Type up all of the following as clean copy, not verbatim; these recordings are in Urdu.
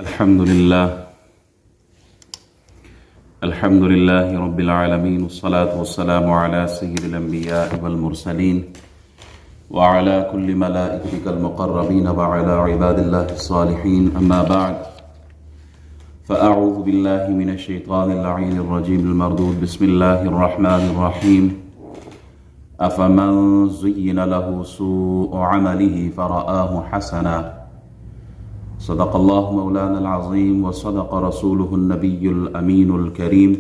الحمد لله رب العالمين والصلاة والسلام على سيد الأنبياء والمرسلين وعلى كل ملائكتك المقربين وعلى عباد الله الصالحين أما بعد فأعوذ بالله من الشيطان اللعين الرجيم المردود بسم الله الرحمن الرحيم أفمن زين له سوء عمله فرآه حسنا صدق الله مولانا العظيم وصدق رسوله النبي الأمين الكريم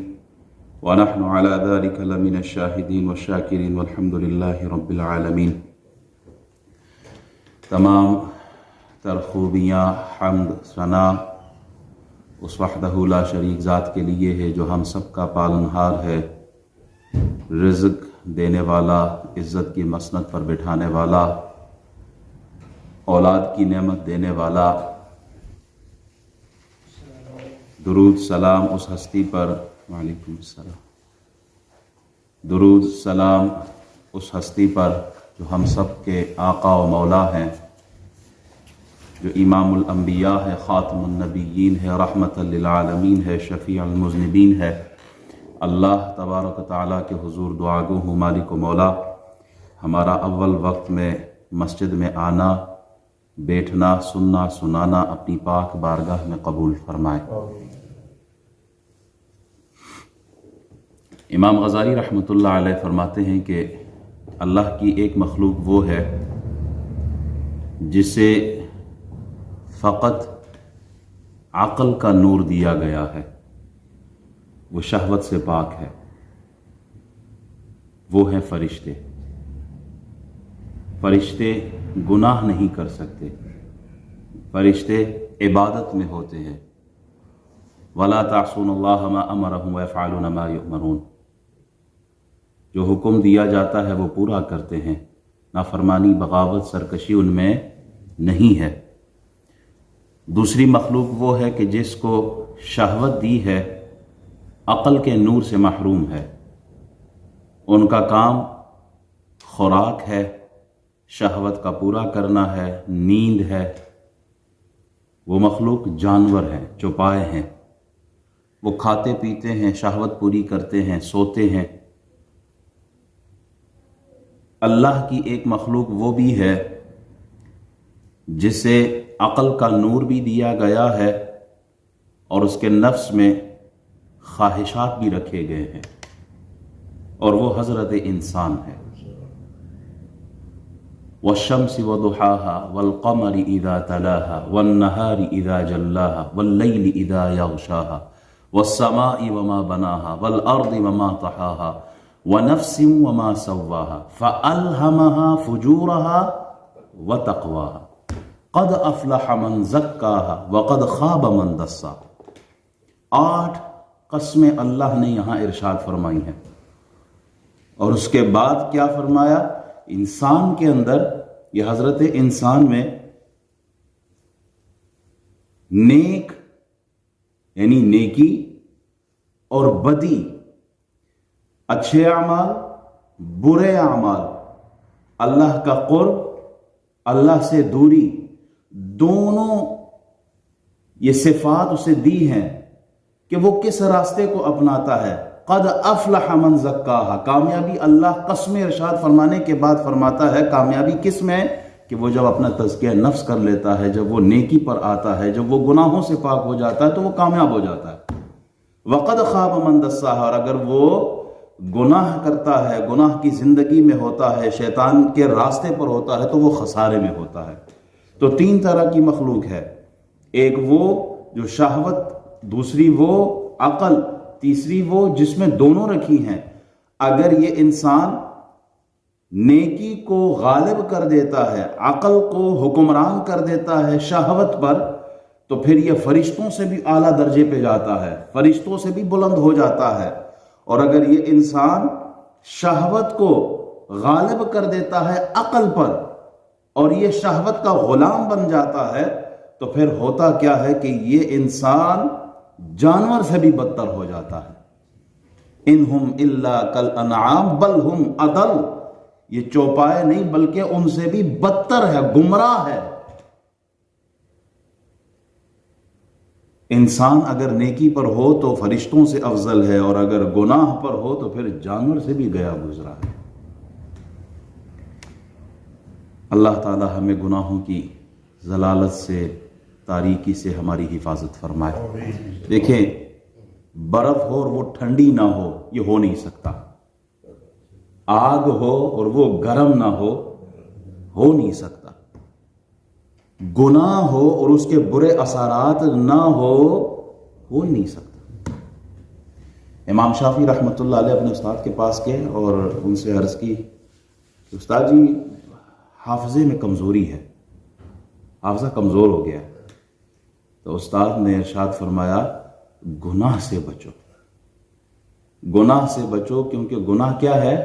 ونحن على ذلك لمن الشاهدين والشاكرين والحمد لله رب العالمين۔ تمام تر خوبیاں حمد ثنا اس وحدہ لا شریک ذات کے لیے ہے جو ہم سب کا پالنہار ہے، رزق دینے والا، عزت کی مسند پر بٹھانے والا، اولاد کی نعمت دینے والا۔ درود سلام اس ہستی پر وعلیکم السلام، درود سلام اس ہستی پر جو ہم سب کے آقا و مولا ہیں، جو امام الانبیاء ہے، خاتم النبیین ہے، رحمت للعالمین ہے، شفیع المذنبین ہے۔ اللہ تبارک و تعالیٰ کے حضور دعا گو ہوں مالک و مولا، ہمارا اول وقت میں مسجد میں آنا، بیٹھنا، سننا سنانا اپنی پاک بارگاہ میں قبول فرمائے۔ امام غزالی رحمۃ اللہ علیہ فرماتے ہیں کہ اللہ کی ایک مخلوق وہ ہے جسے فقط عقل کا نور دیا گیا ہے، وہ شہوت سے پاک ہے، وہ ہیں فرشتے۔ فرشتے گناہ نہیں کر سکتے، فرشتے عبادت میں ہوتے ہیں۔ وَلَا تَعْصُونَ اللَّهَ مَا أَمَرَهُمْ وَيَفْعَلُونَ مَا يُؤْمَرُونَ، جو حکم دیا جاتا ہے وہ پورا کرتے ہیں، نافرمانی بغاوت سرکشی ان میں نہیں ہے۔ دوسری مخلوق وہ ہے کہ جس کو شہوت دی ہے، عقل کے نور سے محروم ہے، ان کا کام خوراک ہے، شہوت کا پورا کرنا ہے، نیند ہے۔ وہ مخلوق جانور ہیں، چوپائے ہیں، وہ کھاتے پیتے ہیں، شہوت پوری کرتے ہیں، سوتے ہیں۔ اللہ کی ایک مخلوق وہ بھی ہے جسے عقل کا نور بھی دیا گیا ہے اور اس کے نفس میں خواہشات بھی رکھے گئے ہیں، اور وہ حضرت انسان ہے۔ والشمس وضحاها والقمر اذا تلاها والنهار اذا جلاها والليل اذا يغشاها والسماء وما بناها والارض وما طحاها ونفس وما سواها فألهمها فجورها وتقواها قد افلح من زکاها وقد خاب من دساها۔ 8 قسمیں اللہ نے یہاں ارشاد فرمائی ہیں، اور اس کے بعد کیا فرمایا؟ انسان کے اندر، یہ حضرت انسان میں نیک یعنی نیکی اور بدی، اچھے اعمال، برے اعمال، اللہ کا قرب، اللہ سے دوری، دونوں یہ صفات اسے دی ہیں کہ وہ کس راستے کو اپناتا ہے۔ قد افلح من زکاہا، کامیابی اللہ قسم ارشاد فرمانے کے بعد فرماتا ہے کامیابی کس میں؟ کہ وہ جب اپنا تزکیہ نفس کر لیتا ہے، جب وہ نیکی پر آتا ہے، جب وہ گناہوں سے پاک ہو جاتا ہے تو وہ کامیاب ہو جاتا ہے۔ وقد خاب من دساہا، اور اگر وہ گناہ کرتا ہے، گناہ کی زندگی میں ہوتا ہے، شیطان کے راستے پر ہوتا ہے تو وہ خسارے میں ہوتا ہے۔ تو 3 طرح کی مخلوق ہے، ایک وہ جو شہوت، دوسری وہ عقل، تیسری وہ جس میں دونوں رکھی ہیں۔ اگر یہ انسان نیکی کو غالب کر دیتا ہے، عقل کو حکمران کر دیتا ہے شہوت پر، تو پھر یہ فرشتوں سے بھی اعلیٰ درجے پہ جاتا ہے، فرشتوں سے بھی بلند ہو جاتا ہے۔ اور اگر یہ انسان شہوت کو غالب کر دیتا ہے عقل پر اور یہ شہوت کا غلام بن جاتا ہے، تو پھر ہوتا کیا ہے کہ یہ انسان جانور سے بھی بدتر ہو جاتا ہے۔ انہم الا کالانعام بل ہم اضل، یہ چوپائے نہیں بلکہ ان سے بھی بدتر ہے، گمراہ ہے۔ انسان اگر نیکی پر ہو تو فرشتوں سے افضل ہے، اور اگر گناہ پر ہو تو پھر جانور سے بھی گیا گزرا ہے۔ اللہ تعالی ہمیں گناہوں کی ضلالت سے، تاریکی سے ہماری حفاظت فرمائے۔ دیکھیں، برف ہو اور وہ ٹھنڈی نہ ہو، یہ ہو نہیں سکتا۔ آگ ہو اور وہ گرم نہ ہو نہیں سکتا۔ گناہ ہو اور اس کے برے اثرات نہ ہو ہی نہیں سکتا۔ امام شافعی رحمۃ اللہ علیہ اپنے استاد کے پاس گئے اور ان سے عرض کی کہ استاد جی، حافظے میں کمزوری ہے، حافظہ کمزور ہو گیا۔ تو استاد نے ارشاد فرمایا، گناہ سے بچو، گناہ سے بچو، کیونکہ گناہ کیا ہے؟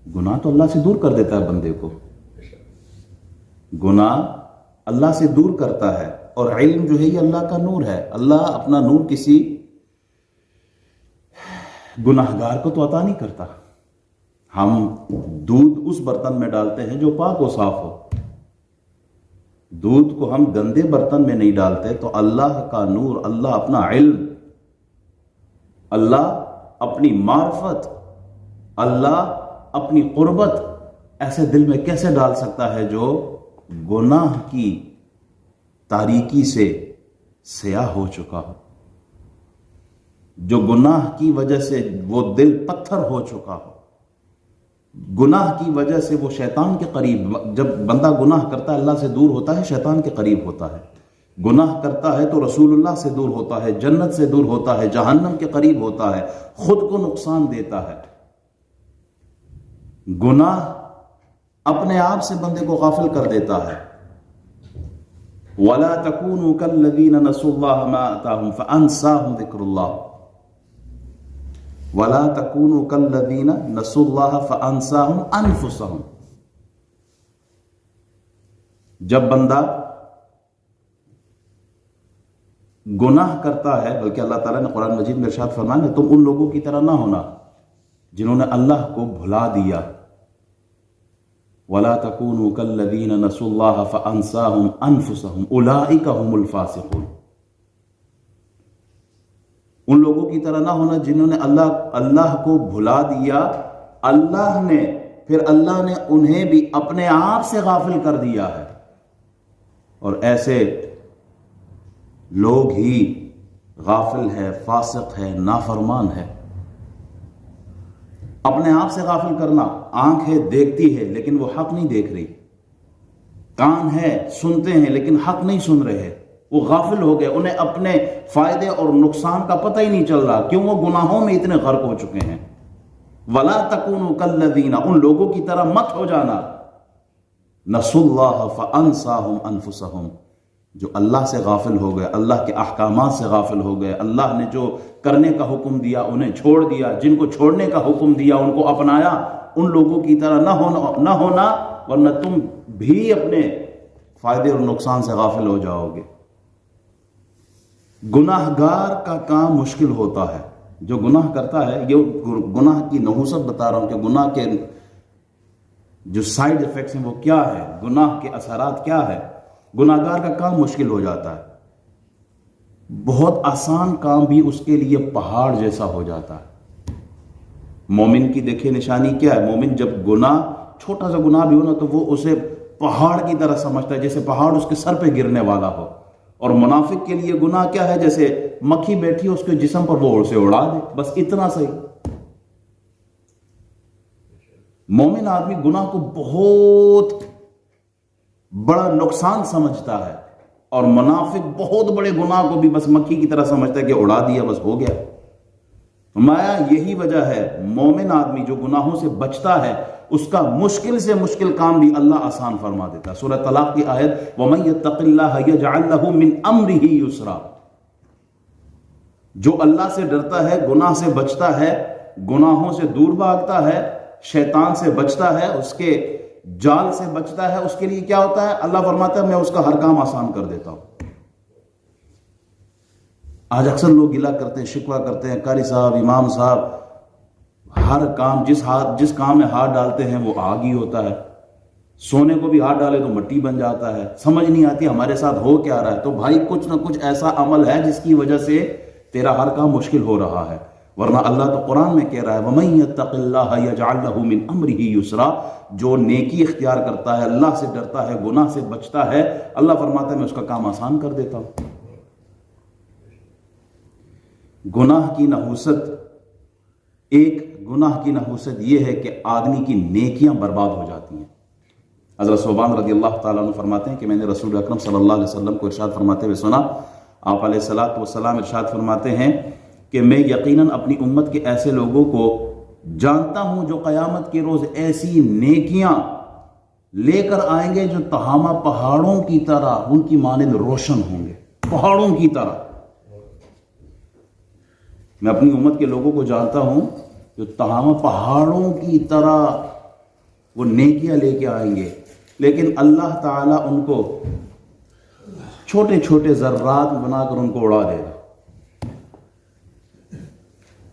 گناہ تو اللہ سے دور کر دیتا ہے بندے کو، گناہ اللہ سے دور کرتا ہے، اور علم جو ہے یہ اللہ کا نور ہے۔ اللہ اپنا نور کسی گناہگار کو تو عطا نہیں کرتا۔ ہم دودھ اس برتن میں ڈالتے ہیں جو پاک و صاف ہو، دودھ کو ہم گندے برتن میں نہیں ڈالتے۔ تو اللہ کا نور، اللہ اپنا علم، اللہ اپنی معرفت، اللہ اپنی قربت ایسے دل میں کیسے ڈال سکتا ہے جو گناہ کی تاریکی سے سیاہ ہو چکا ہو، جو گناہ کی وجہ سے وہ دل پتھر ہو چکا ہو، گناہ کی وجہ سے وہ شیطان کے قریب، جب بندہ گناہ کرتا ہے اللہ سے دور ہوتا ہے، شیطان کے قریب ہوتا ہے۔ گناہ کرتا ہے تو رسول اللہ سے دور ہوتا ہے، جنت سے دور ہوتا ہے، جہنم کے قریب ہوتا ہے، خود کو نقصان دیتا ہے۔ گناہ اپنے آپ سے بندے کو غافل کر دیتا ہے۔ وَلَا تَكُونُوا كَالَّذِينَ نَسُوا اللَّهَ مَا آتَاهُمْ فَأَنْسَاهُمْ ذِكْرُ اللَّهِ وَلَا تَكُونُوا كَالَّذِينَ نَسُوا اللَّهَ فَأَنْسَاهُمْ أَنفُسَهُمْ۔ جب بندہ گناہ کرتا ہے، بلکہ اللہ تعالیٰ نے قرآن مجید میں ارشاد فرمایا کہ تم ان لوگوں کی طرح نہ ہونا جنہوں نے اللہ کو بھلا دیا۔ وَلَا تَكُونُوا كَالَّذِينَ نَسُوا اللَّهَ فَأَنْسَاهُمْ أَنفُسَهُمْ أُولَٰئِكَ هُمُ الْفَاسِقُونَ۔ ان لوگوں کی طرح نہ ہونا جنہوں نے اللہ کو بھلا دیا، اللہ نے پھر اللہ نے انہیں بھی اپنے آپ سے غافل کر دیا ہے۔ اور ایسے لوگ ہی غافل ہے، فاسق ہے، نافرمان ہے۔ اپنے آپ سے غافل کرنا، آنکھ ہے دیکھتی ہے لیکن وہ حق نہیں دیکھ رہی، کان ہے سنتے ہیں لیکن حق نہیں سن رہے، وہ غافل ہو گئے، انہیں اپنے فائدے اور نقصان کا پتہ ہی نہیں چل رہا، کیوں؟ وہ گناہوں میں اتنے غرق ہو چکے ہیں۔ وَلَا تَكُونُوا كَالَّذِينَ، ان لوگوں کی طرح مت ہو جانا، نَسُوا اللَّهَ فَأَنْسَاهُمْ أَنفُسَهُمْ، جو اللہ سے غافل ہو گئے، اللہ کے احکامات سے غافل ہو گئے، اللہ نے جو کرنے کا حکم دیا انہیں چھوڑ دیا، جن کو چھوڑنے کا حکم دیا ان کو اپنایا۔ ان لوگوں کی طرح نہ ہونا، ورنہ تم بھی اپنے فائدے اور نقصان سے غافل ہو جاؤ گے۔ گناہ گار کا کام مشکل ہوتا ہے، جو گناہ کرتا ہے، یہ گناہ کی نحوست بتا رہا ہوں کہ گناہ کے جو سائیڈ ایفیکٹس ہیں وہ کیا ہے، گناہ کے اثرات کیا ہے۔ گناہ گار کا کام مشکل ہو جاتا ہے، بہت آسان کام بھی اس کے لیے پہاڑ جیسا ہو جاتا ہے۔ مومن کی دیکھیں نشانی کیا ہے، مومن جب گناہ، چھوٹا سا گناہ بھی ہو نا تو وہ اسے پہاڑ کی طرح سمجھتا ہے، جیسے پہاڑ اس کے سر پہ گرنے والا ہو۔ اور منافق کے لیے گناہ کیا ہے، جیسے مکھی بیٹھی ہو اس کے جسم پر وہ اسے اڑا دے، بس اتنا صحیح۔ مومن آدمی گناہ کو بہت بڑا نقصان سمجھتا ہے، اور منافق بہت بڑے گناہ کو بھی بس مکھی کی طرح سمجھتا ہے کہ اڑا دیا بس ہو گیا۔ مایا یہی وجہ ہے، مومن آدمی جو گناہوں سے بچتا ہے اس کا مشکل سے مشکل کام بھی اللہ آسان فرما دیتا ہے۔ سورہ طلاق کی آیت وَمَن يَتَّقِ اللَّهَ يَجْعَلْ لَهُ مِنْ أَمْرِهِ يُسْرًا، جو اللہ سے ڈرتا ہے، گناہ سے بچتا ہے، گناہوں سے دور بھاگتا ہے، شیطان سے بچتا ہے، اس کے جال سے بچتا ہے، اس کے لیے کیا ہوتا ہے؟ اللہ فرماتا ہے میں اس کا ہر کام آسان کر دیتا ہوں۔ آج اکثر لوگ گلہ کرتے ہیں، شکوہ کرتے ہیں، قاری صاحب، امام صاحب ہر کام جس کام میں ہاتھ ڈالتے ہیں وہ آگ ہی ہوتا ہے، سونے کو بھی ہاتھ ڈالے تو مٹی بن جاتا ہے، سمجھ نہیں آتی ہمارے ساتھ ہو کیا رہا ہے۔ تو بھائی کچھ نہ کچھ ایسا عمل ہے جس کی وجہ سے تیرا ہر کام مشکل ہو رہا ہے، ورنہ اللہ تو قرآن میں کہہ رہا ہے وَمَن يَتَّقِ اللَّهَ يَجْعَلْ لَهُ مِنْ أَمْرِهِ يُسْرًا، جو نیکی اختیار کرتا ہے، اللہ سے ڈرتا ہے، گناہ سے بچتا ہے، اللہ فرماتا ہے میں اس کا کام آسان کر دیتا ہوں۔ گناہ کی نحوست، ایک گناہ کی نحوست یہ ہے کہ آدمی کی نیکیاں برباد ہو جاتی ہیں۔ حضرت ثوبان رضی اللہ تعالیٰ عنہ فرماتے ہیں کہ میں نے رسول اکرم صلی اللہ علیہ وسلم کو ارشاد فرماتے ہوئے سنا، آپ علیہ الصلوۃ والسلام ارشاد فرماتے ہیں کہ میں یقیناً اپنی امت کے ایسے لوگوں کو جانتا ہوں جو قیامت کے روز ایسی نیکیاں لے کر آئیں گے جو تہامہ پہاڑوں کی طرح ان کی مانند روشن ہوں گے، پہاڑوں کی طرح۔ میں اپنی امت کے لوگوں کو جانتا ہوں جو تہامہ پہاڑوں کی طرح وہ نیکیاں لے کے آئیں گے، لیکن اللہ تعالیٰ ان کو چھوٹے چھوٹے ذرات بنا کر ان کو اڑا دے گا،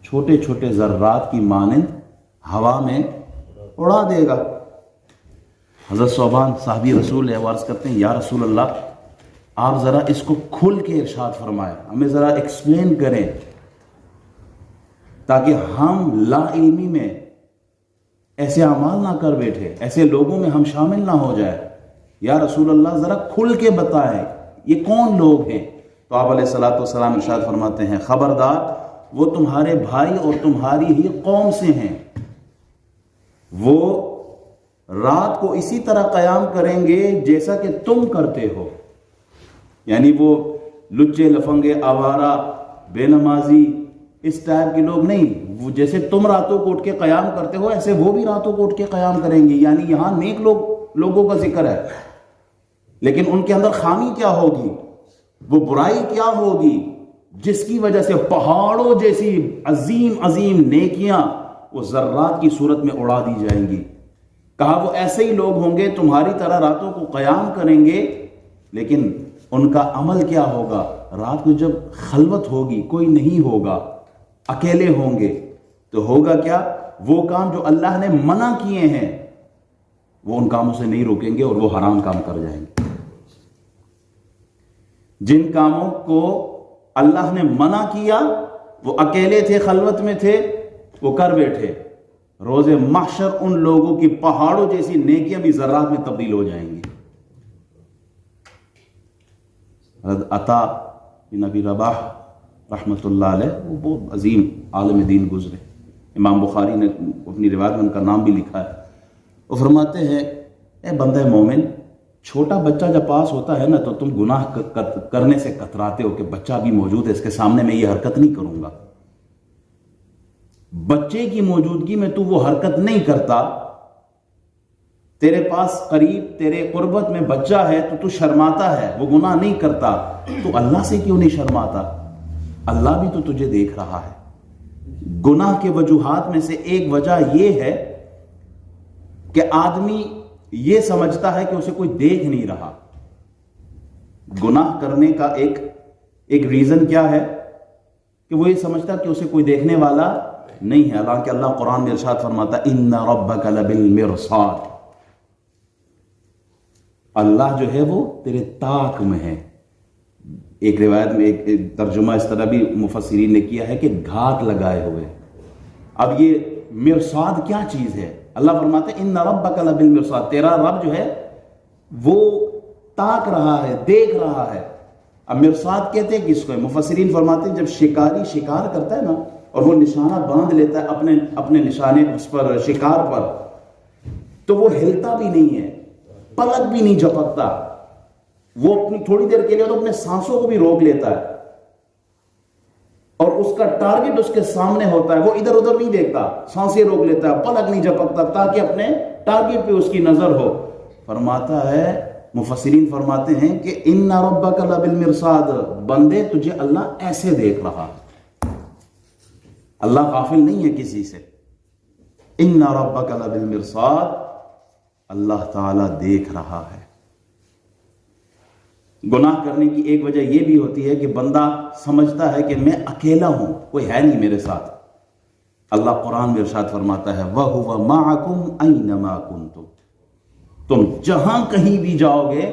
چھوٹے چھوٹے ذرات کی مانند ہوا میں اڑا دے گا۔ حضرت ثوبان صحابی رسول ہے، وہ عرض کرتے ہیں یا رسول اللہ آپ ذرا اس کو کھل کے ارشاد فرمائیں، ہمیں ذرا ایکسپلین کریں تاکہ ہم لا علمی میں ایسے اعمال نہ کر بیٹھے، ایسے لوگوں میں ہم شامل نہ ہو جائے۔ یا رسول اللہ ذرا کھل کے بتائیں یہ کون لوگ ہیں؟ تو آپ علیہ الصلوۃ والسلام ارشاد فرماتے ہیں خبردار وہ تمہارے بھائی اور تمہاری ہی قوم سے ہیں، وہ رات کو اسی طرح قیام کریں گے جیسا کہ تم کرتے ہو، یعنی وہ لچے لفنگے آوارہ بے نمازی اس ٹائپ کے لوگ نہیں، وہ جیسے تم راتوں کو اٹھ کے قیام کرتے ہو ایسے وہ بھی راتوں کو اٹھ کے قیام کریں گے۔ یعنی یہاں نیک لوگوں کا ذکر ہے، لیکن ان کے اندر خامی کیا ہوگی، وہ برائی کیا ہوگی جس کی وجہ سے پہاڑوں جیسی عظیم عظیم نیکیاں وہ ذرات کی صورت میں اڑا دی جائیں گی۔ کہا وہ ایسے ہی لوگ ہوں گے تمہاری طرح راتوں کو قیام کریں گے، لیکن ان کا عمل کیا ہوگا، رات کو جب خلوت ہوگی، کوئی نہیں ہوگا، اکیلے ہوں گے، تو ہوگا کیا، وہ کام جو اللہ نے منع کیے ہیں وہ ان کاموں سے نہیں روکیں گے اور وہ حرام کام کر جائیں گے۔ جن کاموں کو اللہ نے منع کیا وہ اکیلے تھے، خلوت میں تھے، وہ کر بیٹھے، روز محشر ان لوگوں کی پہاڑوں جیسی نیکیاں بھی ذرات میں تبدیل ہو جائیں گی۔ حضرت عطا بن ابی رباح رحمۃ اللہ علیہ، وہ بہت عظیم عالم دین گزرے، امام بخاری نے اپنی روایت میں ان کا نام بھی لکھا ہے۔ وہ فرماتے ہیں اے بندہ مومن، چھوٹا بچہ جب پاس ہوتا ہے نا تو تم گناہ کرنے سے کتراتے ہو کہ بچہ بھی موجود ہے، اس کے سامنے میں یہ حرکت نہیں کروں گا۔ بچے کی موجودگی میں تو وہ حرکت نہیں کرتا، تیرے پاس قریب تیرے قربت میں بچہ ہے تو شرماتا ہے، وہ گناہ نہیں کرتا، تو اللہ سے کیوں نہیں شرماتا؟ اللہ بھی تو تجھے دیکھ رہا ہے۔ گناہ کے وجوہات میں سے ایک وجہ یہ ہے کہ آدمی یہ سمجھتا ہے کہ اسے کوئی دیکھ نہیں رہا۔ گناہ کرنے کا ایک ریزن کیا ہے کہ وہ یہ سمجھتا کہ اسے کوئی دیکھنے والا نہیں ہے، حالانکہ اللہ قرآن میں ارشاد فرماتا ان ربک لبالمرصاد، اللہ جو ہے وہ تیرے طاق میں ہے۔ ایک روایت میں ایک ترجمہ اس طرح بھی مفسرین نے کیا ہے کہ گھات لگائے ہوئے۔ اب یہ مرصاد کیا چیز ہے؟ اللہ فرماتے ہیں ان ربک لبالمرصاد، تیرا رب جو ہے وہ تاک رہا ہے، دیکھ رہا ہے۔ اب مرصاد کہتے ہیں کس کو؟ مفسرین فرماتے ہیں جب شکاری شکار کرتا ہے نا اور وہ نشانہ باندھ لیتا ہے اپنے نشانے اس پر، شکار پر، تو وہ ہلتا بھی نہیں ہے، پلک بھی نہیں جھپکتا، وہ اپنی تھوڑی دیر کے لیے تو اپنے سانسوں کو بھی روک لیتا ہے، اور اس کا ٹارگٹ اس کے سامنے ہوتا ہے، وہ ادھر ادھر نہیں دیکھتا، سانسیں روک لیتا ہے، پلک نہیں جھپکتا تاکہ اپنے ٹارگٹ پہ اس کی نظر ہو۔ فرماتا ہے، مفسرین فرماتے ہیں کہ ان ربک لبالمرصاد، بندے تجھے اللہ ایسے دیکھ رہا ہے، اللہ غافل نہیں ہے کسی سے۔ ان ربک لبالمرصاد، اللہ تعالیٰ دیکھ رہا ہے۔ گناہ کرنے کی ایک وجہ یہ بھی ہوتی ہے کہ بندہ سمجھتا ہے کہ میں اکیلا ہوں، کوئی ہے نہیں میرے ساتھ۔ اللہ قرآن میں ارشاد فرماتا ہے وَهُوَ مَعَكُمْ أَيْنَمَا كُنْتُمْ، تم جہاں کہیں بھی جاؤ گے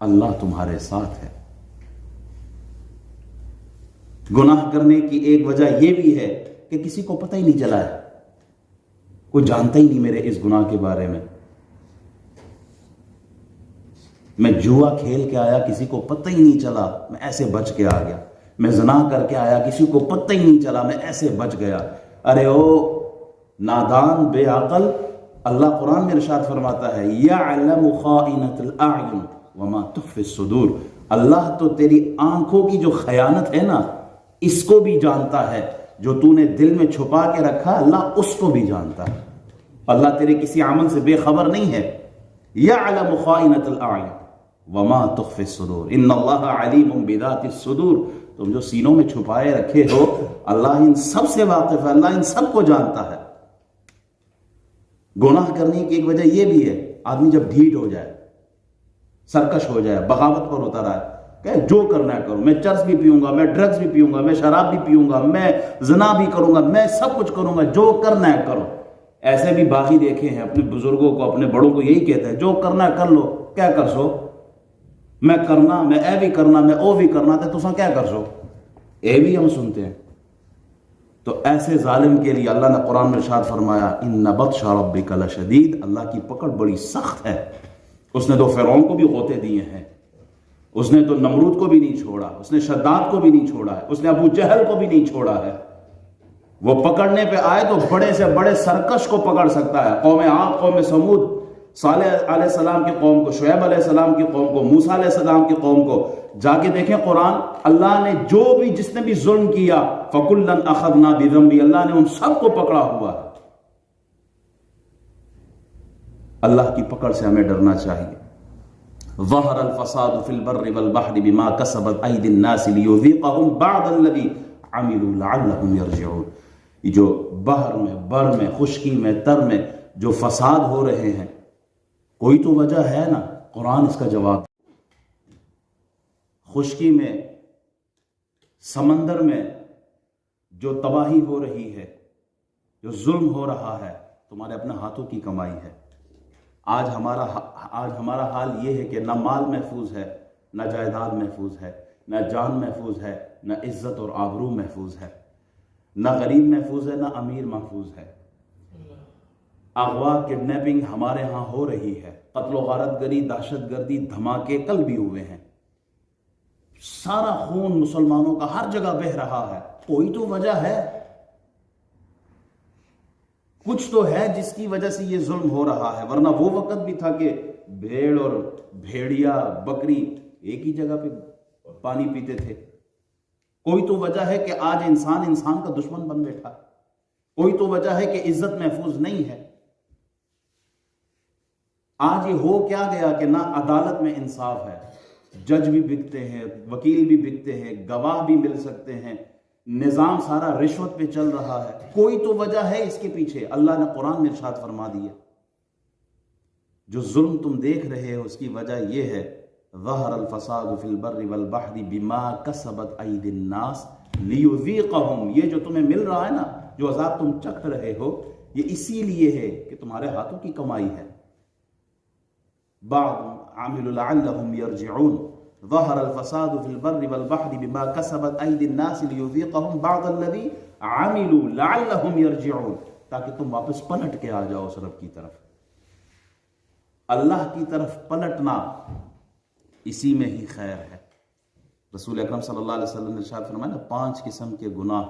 اللہ تمہارے ساتھ ہے۔ گناہ کرنے کی ایک وجہ یہ بھی ہے کہ کسی کو پتہ ہی نہیں چلا ہے، کوئی جانتا ہی نہیں میرے اس گناہ کے بارے میں۔ میں جوا کھیل کے آیا، کسی کو پتہ ہی نہیں چلا، میں ایسے بچ کے آ گیا۔ میں زنا کر کے آیا، کسی کو پتہ ہی نہیں چلا، میں ایسے بچ گیا۔ ارے او نادان بے عقل، اللہ قرآن میں ارشاد فرماتا ہے یعلم خائنۃ الاعین وما تخفی الصدور، اللہ تو تیری آنکھوں کی جو خیانت ہے نا اس کو بھی جانتا ہے، جو تو نے دل میں چھپا کے رکھا اللہ اس کو بھی جانتا ہے۔ اللہ تیرے کسی عمل سے بے خبر نہیں ہے۔ یعلم خائنۃ الاعین وما تخفی الصدور ان اللہ علیم بذات الصدور، تم جو سینوں میں چھپائے رکھے ہو اللہ ان سب سے واقف ہے، اللہ ان سب کو جانتا ہے۔ گناہ کرنے کی ایک وجہ یہ بھی ہے، آدمی جب ڈھیٹ ہو جائے، سرکش ہو جائے، بغاوت پر اتر آئے کہ جو کرنا ہے کرو، میں چرس بھی پیوں گا، میں ڈرگز بھی پیوں گا، میں شراب بھی پیوں گا، میں زنا بھی کروں گا، میں سب کچھ کروں گا، جو کرنا ہے کرو۔ ایسے بھی باقی دیکھے ہیں، اپنے بزرگوں کو اپنے بڑوں کو یہی کہتے ہیں جو کرنا ہے کر لو، کیا کر سو، میں کرنا، میں اے بھی کرنا، میں او بھی کرنا، تو تساں کیا کر سو، اے بھی ہم سنتے ہیں۔ تو ایسے ظالم کے لیے اللہ نے قرآن میں ارشاد فرمایا ان بطش ربک لشدید، اللہ کی پکڑ بڑی سخت ہے۔ اس نے تو فرعون کو بھی غوطے دیے ہیں، اس نے تو نمرود کو بھی نہیں چھوڑا، اس نے شداد کو بھی نہیں چھوڑا ہے، اس نے ابو جہل کو بھی نہیں چھوڑا ہے۔ وہ پکڑنے پہ آئے تو بڑے سے بڑے سرکش کو پکڑ سکتا ہے، قوم عاد، قوم سمود، صالح علیہ السلام کی قوم کو، شعیب علیہ السلام کی قوم کو، موسیٰ علیہ السلام کی قوم کو۔ جا کے دیکھیں قرآن، اللہ نے جو بھی جس نے بھی ظلم کیا فَكُلًّا أَخَذْنَا بِذَنبِهِ، اللہ نے ان سب کو پکڑا ہوا ہے۔ اللہ کی پکڑ سے ہمیں ڈرنا چاہیے۔ ظَهَرَ الْفَسَادُ فِي الْبَرِّ وَالْبَحْرِ بِمَا كَسَبَتْ أَيْدِي النَّاسِ لِيُذِيقَهُمْ بَعْضَ الَّذِي عَمِلُوا لَعَلَّهُمْ يَرْجِعُونَ، یہ جو بحر میں، بر میں، خشکی میں، تر میں جو فساد ہو رہے ہیں، کوئی تو وجہ ہے نا، قرآن اس کا جواب۔ خشکی میں، سمندر میں جو تباہی ہو رہی ہے، جو ظلم ہو رہا ہے، تمہارے اپنے ہاتھوں کی کمائی ہے۔ آج ہمارا حال یہ ہے کہ نہ مال محفوظ ہے، نہ جائیداد محفوظ ہے، نہ جان محفوظ ہے، نہ عزت اور آبرو محفوظ ہے، نہ غریب محفوظ ہے، نہ امیر محفوظ ہے۔ اغوا، کڈنیپنگ ہمارے ہاں ہو رہی ہے، قتل و غارت گری، دہشت گردی، دھماکے کل بھی ہوئے ہیں، سارا خون مسلمانوں کا ہر جگہ بہہ رہا ہے۔ کوئی تو وجہ ہے، کچھ تو ہے جس کی وجہ سے یہ ظلم ہو رہا ہے، ورنہ وہ وقت بھی تھا کہ بھیڑ اور بھیڑیا، بکری ایک ہی جگہ پہ پانی پیتے تھے۔ کوئی تو وجہ ہے کہ آج انسان کا دشمن بن بیٹھا، کوئی تو وجہ ہے کہ عزت محفوظ نہیں ہے۔ آج یہ ہو کیا گیا کہ نہ عدالت میں انصاف ہے، جج بھی بکتے ہیں، وکیل بھی بکتے ہیں، گواہ بھی مل سکتے ہیں، نظام سارا رشوت پہ چل رہا ہے۔ کوئی تو وجہ ہے اس کے پیچھے، اللہ نے قرآن میں ارشاد فرما دیا جو ظلم تم دیکھ رہے ہو اس کی وجہ یہ ہے ظہر الفساد فی البر والبحر بما کسبت ایدی الناس لیذیقہم، یہ جو تمہیں مل رہا ہے نا، جو عذاب تم چکھ رہے ہو، یہ اسی لیے ہے کہ تمہارے ہاتھوں کی کمائی ہے۔ بعض عملوا لعلهم يرجعون ظهر الفساد في البر والبحر بما كسبت ايدي الناس ليذيقهم بعض الذي عملوا لعلهم يرجعون، تاکہ تم واپس پلٹ کے آ جاؤ اس رب کی طرف۔ اللہ کی طرف پلٹنا اسی میں ہی خیر ہے۔ رسول اکرم صلی اللہ علیہ وسلم نے ارشاد فرمایا نا، 5 قسم کے گناہ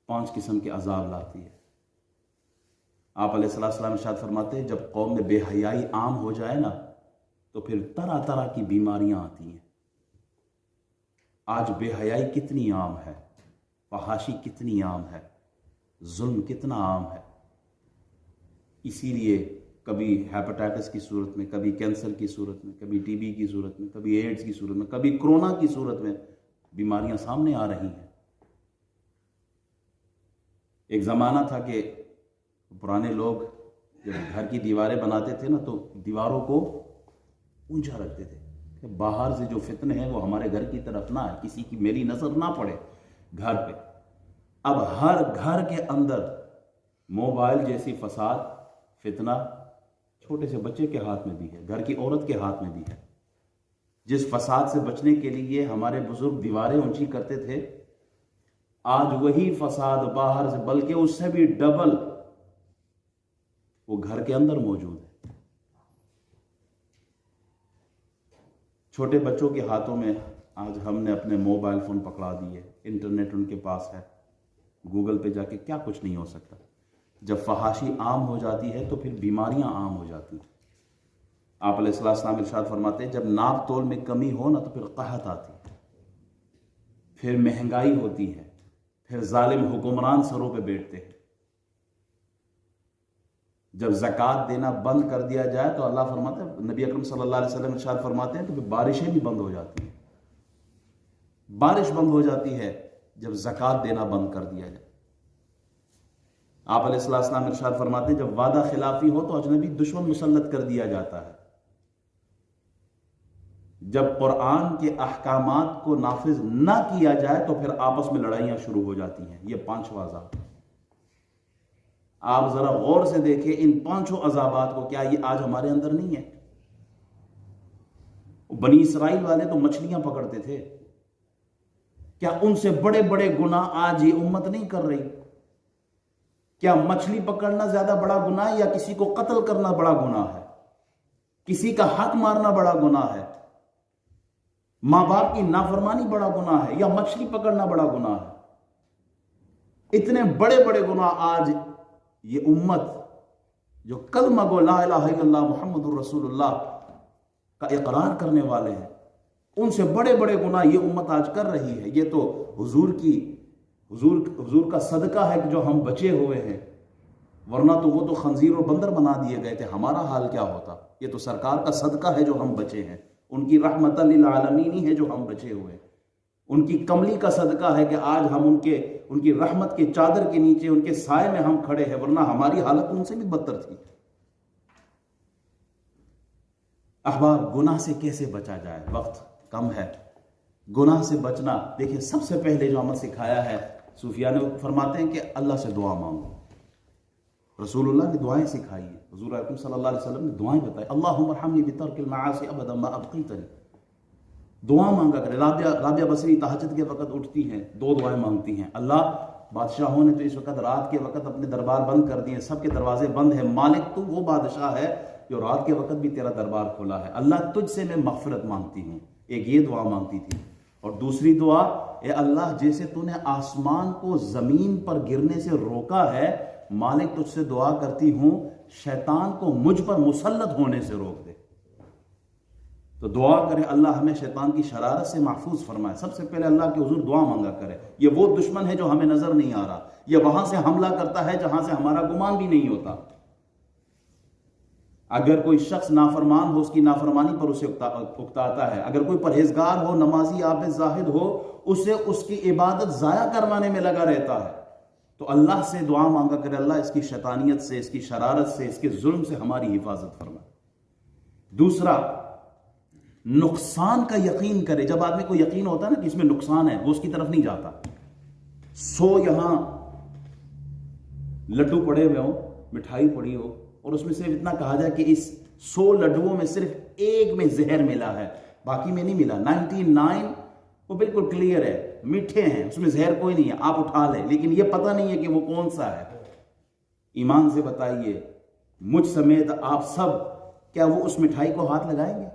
5 قسم کے عذاب لاتی ہے۔ آپ علیہ السلام ارشاد فرماتے ہیں جب قوم میں بے حیائی عام ہو جائے نا تو پھر طرح طرح کی بیماریاں آتی ہیں۔ آج بے حیائی کتنی عام ہے، فحاشی کتنی عام ہے، ظلم کتنا عام ہے۔ اسی لیے کبھی ہیپاٹائٹس کی صورت میں، کبھی کینسر کی صورت میں، کبھی ٹی بی کی صورت میں، کبھی ایڈز کی صورت میں، کبھی کرونا کی صورت میں بیماریاں سامنے آ رہی ہیں۔ ایک زمانہ تھا کہ پرانے لوگ جب گھر کی دیواریں بناتے تھے نا تو دیواروں کو اونچا رکھتے تھے کہ باہر سے جو فتنے ہیں وہ ہمارے گھر کی طرف نہ آئے، کسی کی میری نظر نہ پڑے گھر پہ۔ اب ہر گھر کے اندر موبائل جیسی فساد، فتنہ، چھوٹے سے بچے کے ہاتھ میں بھی ہے، گھر کی عورت کے ہاتھ میں بھی ہے۔ جس فساد سے بچنے کے لیے ہمارے بزرگ دیواریں اونچی کرتے تھے، آج وہی فساد باہر سے بلکہ اس سے بھی ڈبل وہ گھر کے اندر موجود ہے۔ چھوٹے بچوں کے ہاتھوں میں آج ہم نے اپنے موبائل فون پکڑا دیے، انٹرنیٹ ان کے پاس ہے، گوگل پہ جا کے کیا کچھ نہیں ہو سکتا۔ جب فحاشی عام ہو جاتی ہے تو پھر بیماریاں عام ہو جاتی ہیں۔ آپ علیہ السلام ارشاد فرماتے ہیں جب ناپ تول میں کمی ہو نا تو پھر قحط آتی ہے، پھر مہنگائی ہوتی ہے، پھر ظالم حکمران سروں پہ بیٹھتے ہیں۔ جب زکوٰۃ دینا بند کر دیا جائے تو اللہ فرماتے ہیں، نبی اکرم صلی اللہ علیہ وسلم ارشاد فرماتے ہیں تو پھر بارشیں بھی بند ہو جاتی ہیں۔ بارش بند ہو جاتی ہے جب زکوٰۃ دینا بند کر دیا جائے۔ آپ علیہ السلام ارشاد فرماتے ہیں جب وعدہ خلافی ہو تو اجنبی دشمن مسلط کر دیا جاتا ہے۔ جب قرآن کے احکامات کو نافذ نہ کیا جائے تو پھر آپس میں لڑائیاں شروع ہو جاتی ہیں۔ یہ 5 عذاب آپ ذرا غور سے دیکھیں، ان 5 عذابات کو، کیا یہ آج ہمارے اندر نہیں ہے؟ بنی اسرائیل والے تو مچھلیاں پکڑتے تھے، کیا ان سے بڑے بڑے گناہ آج یہ امت نہیں کر رہی؟ کیا مچھلی پکڑنا زیادہ بڑا گناہ یا کسی کو قتل کرنا بڑا گناہ ہے؟ کسی کا حق مارنا بڑا گناہ ہے؟ ماں باپ کی نافرمانی بڑا گناہ ہے یا مچھلی پکڑنا بڑا گناہ ہے؟ اتنے بڑے بڑے گناہ آج یہ امت جو کلمہ گو لا الہ الا اللہ محمد الرسول اللہ کا اقرار کرنے والے ہیں، ان سے بڑے بڑے گناہ یہ امت آج کر رہی ہے۔ یہ تو حضور کا صدقہ ہے کہ جو ہم بچے ہوئے ہیں، ورنہ تو وہ تو خنزیر اور بندر بنا دیے گئے تھے، ہمارا حال کیا ہوتا؟ یہ تو سرکار کا صدقہ ہے جو ہم بچے ہیں، ان کی رحمت للعالمین ہی ہے جو ہم بچے ہوئے ہیں، ان کی کملی کا صدقہ ہے کہ آج ہم ان کی رحمت کے چادر کے نیچے ان کے سائے میں ہم کھڑے ہیں، ورنہ ہماری حالت ان سے بھی بدتر تھی۔ احباب، گناہ سے کیسے بچا جائے؟ وقت کم ہے۔ گناہ سے بچنا، دیکھیں سب سے پہلے جو عمل سکھایا ہے صوفیاء نے، فرماتے ہیں کہ اللہ سے دعا مانگو۔ رسول اللہ نے دعائیں سکھائی ہیں، حضور اکرم صلی اللہ علیہ وسلم نے دعائیں بتائی، اللہم ارحمنی بترک المعاصی ابدا ما ابقیتنی۔ دعا مانگا کرے۔ رابعہ بصری تہجد کے وقت اٹھتی ہیں، 2 دعائیں مانگتی ہیں، اللہ بادشاہوں نے تو اس وقت رات کے وقت اپنے دربار بند کر دیے، سب کے دروازے بند ہیں، مالک تو وہ بادشاہ ہے جو رات کے وقت بھی تیرا دربار کھولا ہے، اللہ تجھ سے میں مغفرت مانگتی ہوں۔ ایک یہ دعا مانگتی تھی، اور دوسری دعا، اے اللہ جیسے تو نے آسمان کو زمین پر گرنے سے روکا ہے، مالک تجھ سے دعا کرتی ہوں شیطان کو مجھ پر مسلط ہونے سے روک دے۔ تو دعا کرے اللہ ہمیں شیطان کی شرارت سے محفوظ فرمائے۔ سب سے پہلے اللہ کے حضور دعا مانگا کرے۔ یہ وہ دشمن ہے جو ہمیں نظر نہیں آ رہا، یہ وہاں سے حملہ کرتا ہے جہاں سے ہمارا گمان بھی نہیں ہوتا۔ اگر کوئی شخص نافرمان ہو، اس کی نافرمانی پر اسے اکتاتا ہے، اگر کوئی پرہیزگار ہو، نمازی عابد زاہد ہو، اسے اس کی عبادت ضائع کروانے میں لگا رہتا ہے، تو اللہ سے دعا مانگا کرے اللہ اس کی شیطانیت سے، اس کی شرارت سے، اس کے ظلم سے ہماری حفاظت فرمائے۔ دوسرا، نقصان کا یقین کرے۔ جب آدمی کو یقین ہوتا ہے نا کہ اس میں نقصان ہے، وہ اس کی طرف نہیں جاتا۔ 100 یہاں لڈو پڑے ہوئے ہوں، مٹھائی پڑی ہو، اور اس میں صرف اتنا کہا جائے کہ اس 100 لڈوؤں میں صرف ایک میں زہر ملا ہے، باقی میں نہیں ملا، 99 وہ بالکل کلیئر ہے، میٹھے ہیں، اس میں زہر کوئی نہیں ہے، آپ اٹھا لیں، لیکن یہ پتہ نہیں ہے کہ وہ کون سا ہے۔ ایمان سے بتائیے، مجھ سمیت آپ سب، کیا وہ اس مٹھائی کو ہاتھ لگائیں گے؟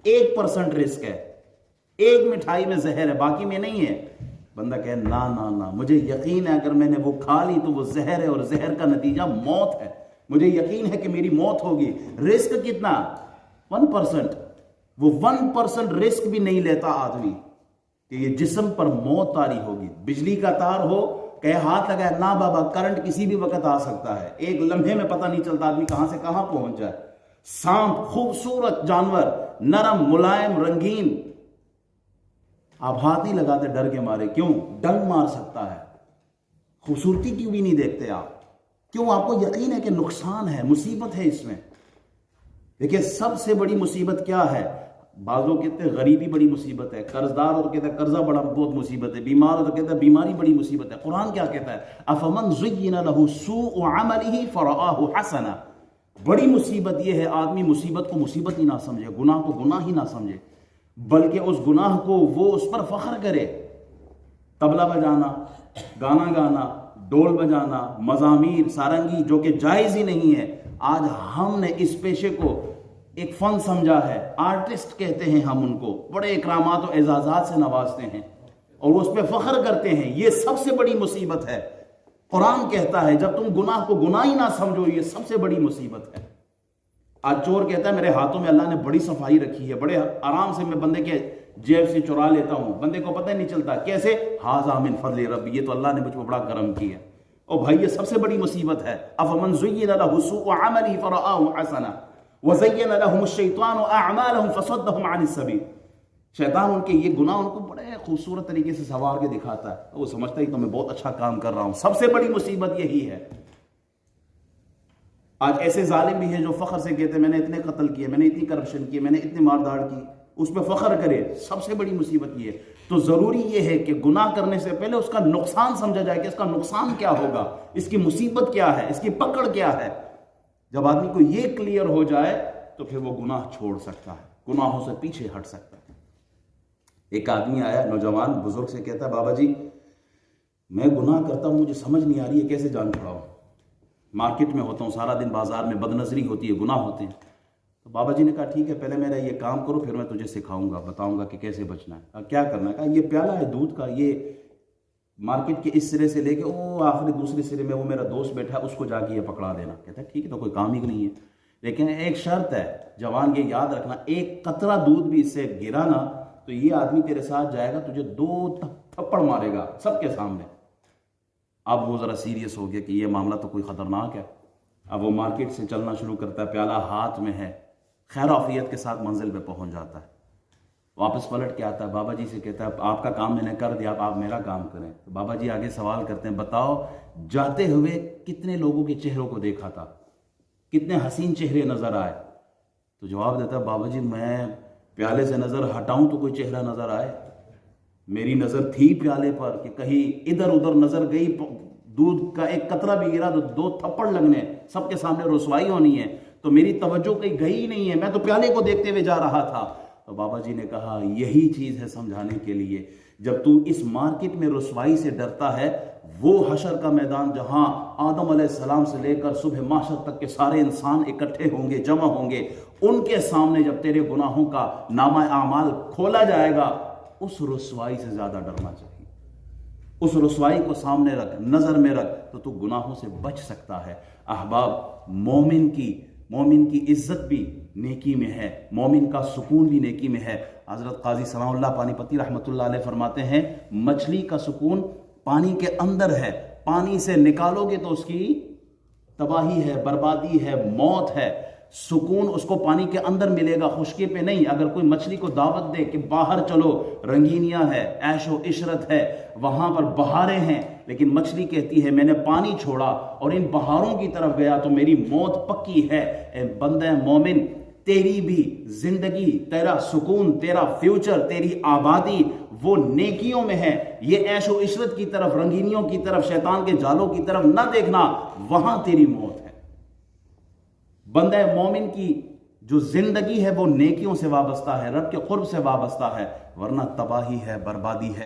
1% رسک ہے، ایک مٹھائی میں زہر ہے، باقی میں نہیں ہے۔ بندہ کہے نہ مجھے یقین ہے اگر میں نے وہ کھا لی تو وہ زہر ہے، اور زہر کا نتیجہ موت ہے، مجھے یقین ہے کہ میری موت ہوگی۔ رسک کتنا؟ 1%۔ وہ 1% رسک بھی نہیں لیتا آدمی کہ یہ جسم پر موت طاری ہوگی۔ بجلی کا تار ہو، کہے ہاتھ لگائے، نہ بابا، کرنٹ کسی بھی وقت آ سکتا ہے، ایک لمحے میں پتہ نہیں چلتا آدمی کہاں سے کہاں پہنچ جائے۔ سانپ، خوبصورت جانور، نرم، ملائم، رنگین، آپ ہاتھ نہیں لگاتے ڈر کے مارے، کیوں؟ ڈنگ مار سکتا ہے۔ خوبصورتی کیوں بھی نہیں دیکھتے آپ؟ کیوں؟ آپ کو یقین ہے کہ نقصان ہے، مصیبت ہے اس میں۔ دیکھیں سب سے بڑی مصیبت کیا ہے؟ بعض لوگ کہتے ہیں غریبی بڑی مصیبت ہے، قرضدار ہو تو کہتا ہے قرضہ بہت مصیبت ہے، بیمار ہو تو کہتا ہے بیماری بڑی مصیبت ہے۔ قرآن کیا کہتا ہے؟ افمن زین لہ سوء عملہ فرآہ حسنا، بڑی مصیبت یہ ہے آدمی مصیبت کو مصیبت ہی نہ سمجھے، گناہ کو گناہ ہی نہ سمجھے، بلکہ اس گناہ کو وہ اس پر فخر کرے۔ طبلہ بجانا، گانا گانا، ڈول بجانا، مزامیر، سارنگی، جو کہ جائز ہی نہیں ہے، آج ہم نے اس پیشے کو ایک فن سمجھا ہے، آرٹسٹ کہتے ہیں ہم ان کو، بڑے اکرامات و اعزازات سے نوازتے ہیں اور اس پہ فخر کرتے ہیں۔ یہ سب سے بڑی مصیبت ہے۔ قرآن کہتا ہے جب تم گناہ کو گناہ ہی نہ سمجھو، یہ سب سے بڑی مصیبت ہے۔ آج چور کہتا ہے میرے ہاتھوں میں اللہ نے بڑی صفائی رکھی ہے، بڑے آرام سے میں بندے کے جیب سے چرا لیتا ہوں، بندے کو پتہ ہی نہیں چلتا۔ کیسے؟ ھذا من فضل ربی، یہ تو اللہ نے مجھ پر بڑا کرم کیا ہے۔ او بھائی یہ سب سے بڑی مصیبت ہے۔ افمن زین لہ سوء عملہ فرآہ حسنا وزین لہم الشیطان اعمالہم فصدہم عن السبیل۔ شیطان ان کے یہ گناہ ان کو بڑے خوبصورت طریقے سے سنوار کے دکھاتا ہے، وہ سمجھتا ہے کہ میں بہت اچھا کام کر رہا ہوں۔ سب سے بڑی مصیبت یہی ہے۔ آج ایسے ظالم بھی ہیں جو فخر سے کہتے ہیں میں نے اتنے قتل کیے، میں نے اتنی کرپشن کی، میں نے اتنی مار داڑ کی، اس پہ فخر کرے۔ سب سے بڑی مصیبت یہ ہے۔ تو ضروری یہ ہے کہ گناہ کرنے سے پہلے اس کا نقصان سمجھا جائے کہ اس کا نقصان کیا ہوگا، اس کی مصیبت کیا ہے، اس کی پکڑ کیا ہے۔ جب آدمی کو یہ کلیئر ہو جائے تو پھر وہ گناہ چھوڑ سکتا ہے، گناہوں سے پیچھے ہٹ سکتا ہے۔ ایک آدمی آیا، نوجوان بزرگ سے کہتا ہے بابا جی میں گناہ کرتا ہوں، مجھے سمجھ نہیں آ رہی ہے کیسے جان چھڑاؤں۔ مارکیٹ میں ہوتا ہوں، سارا دن بازار میں بد نظری ہوتی ہے، گناہ ہوتے ہیں۔ تو بابا جی نے کہا ٹھیک ہے پہلے میرا یہ کام کرو، پھر میں تجھے سکھاؤں گا، بتاؤں گا کہ کیسے بچنا ہے۔ کہا کیا کرنا ہے؟ کہا یہ پیالہ ہے دودھ کا، یہ مارکیٹ کے اس سرے سے لے کے وہ آخری دوسرے سرے میں وہ میرا دوست بیٹھا ہے، اس کو جا کے یہ پکڑا دینا۔ کہتا ہے ٹھیک ہے، تو کوئی کام ہی نہیں ہے، لیکن ایک شرط ہے جوان، یہ یاد رکھنا، ایک قطرہ دودھ بھی اس سے گرا نا تو یہ آدمی تیرے ساتھ جائے گا، تجھے 2 تھپڑ مارے گا سب کے سامنے۔ اب وہ ذرا سیریس ہو گیا کہ یہ معاملہ تو کوئی خطرناک ہے۔ اب وہ مارکیٹ سے چلنا شروع کرتا ہے، پیالہ ہاتھ میں ہے، خیر آفیت کے ساتھ منزل پہ پہنچ جاتا ہے۔ واپس پلٹ کے آتا ہے، بابا جی سے کہتا ہے آپ کا کام میں نے کر دیا، اب آپ میرا کام کریں۔ تو بابا جی آگے سوال کرتے ہیں بتاؤ جاتے ہوئے کتنے لوگوں کے چہروں کو دیکھا تھا، کتنے حسین چہرے نظر آئے؟ تو جواب دیتا ہے بابا جی میں پیالے سے نظر ہٹاؤں تو کوئی چہرہ نظر آئے؟ میری نظر تھی پیالے پر کہ کہیں ادھر ادھر نظر گئی، دودھ کا ایک قطرہ بھی گرا تو 2 تھپڑ لگنے، سب کے سامنے رسوائی ہونی ہے، تو میری توجہ کہیں گئی ہی نہیں ہے، میں تو پیالے کو دیکھتے ہوئے جا رہا تھا۔ تو بابا جی نے کہا یہی چیز ہے سمجھانے کے لیے، جب تو اس مارکیٹ میں رسوائی سے ڈرتا ہے، وہ حشر کا میدان جہاں آدم علیہ السلام سے لے کر صبح محشر تک کے سارے انسان اکٹھے ہوں گے، جمع ہوں گے، ان کے سامنے جب تیرے گناہوں کا نامہ اعمال کھولا جائے گا، اس رسوائی سے زیادہ ڈرنا چاہیے۔ اس رسوائی کو سامنے رکھ، نظر میں رکھ، تو گناہوں سے بچ سکتا ہے۔ احباب، مومن کی عزت بھی نیکی میں ہے، مومن کا سکون بھی نیکی میں ہے۔ حضرت قاضی ثناء اللہ پانی پتی رحمۃ اللہ علیہ فرماتے ہیں مچھلی کا سکون پانی کے اندر ہے، پانی سے نکالو گے تو اس کی تباہی ہے، بربادی ہے، موت ہے۔ سکون اس کو پانی کے اندر ملے گا، خشکی پہ نہیں۔ اگر کوئی مچھلی کو دعوت دے کہ باہر چلو، رنگینیاں ہے، عیش و عشرت ہے، وہاں پر بہاریں ہیں، لیکن مچھلی کہتی ہے میں نے پانی چھوڑا اور ان بہاروں کی طرف گیا تو میری موت پکی ہے۔ اے بندہ مومن، تیری بھی زندگی، تیرا سکون، تیرا فیوچر، تیری آبادی وہ نیکیوں میں ہے۔ یہ عیش و عشرت کی طرف، رنگینیوں کی طرف، شیطان کے جالوں کی طرف نہ دیکھنا، وہاں تیری موت ہے۔ بندہ مومن کی جو زندگی ہے وہ نیکیوں سے وابستہ ہے، رب کے قرب سے وابستہ ہے، ورنہ تباہی ہے، بربادی ہے۔